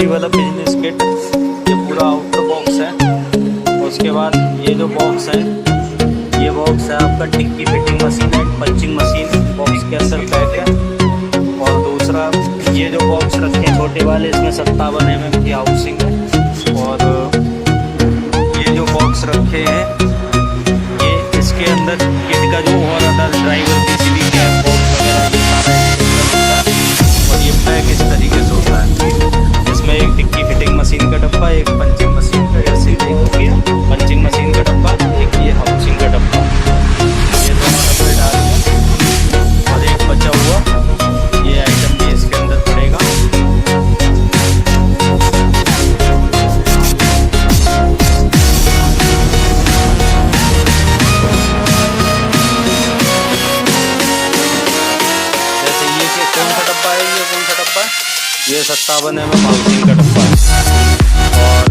छोटी वाला business kit, ये पूरा आउटर बॉक्स है। उसके बाद ये जो बॉक्स है, ये बॉक्स है आपका टिक्की फिटिंग मशीन है, पंचिंग मशीन बॉक्स के अंदर पैक है। और दूसरा ये जो बॉक्स रखे हैं छोटे वाले, इसमें 57 mm की हाउसिंग है। और ये जो बॉक्स रखे हैं, ये इसके अंदर किट का जो और अदर ड्राइवर की सीधी कैप बॉक्स वगैरह ये सारा इसके अंदर होता है। और ये पैक इस तरीके से होता है। इसमें एक टिक्की फिटिंग मशीन का डब्बा, एक पंचिंग मशीन का, जैसे एक हो गया पंचिंग मशीन का डब्बा, एक ये हाउसिंग का डब्बा, ये दोनों डब्बे डाल दिए। और एक बचा हुआ ये आइटम भी इसके अंदर पड़ेगा। जैसे ये कि कौन सा डब्बा है, ये कौन सा डब्बा है, ये 57 mm हाउसिंग का डब्बा है। और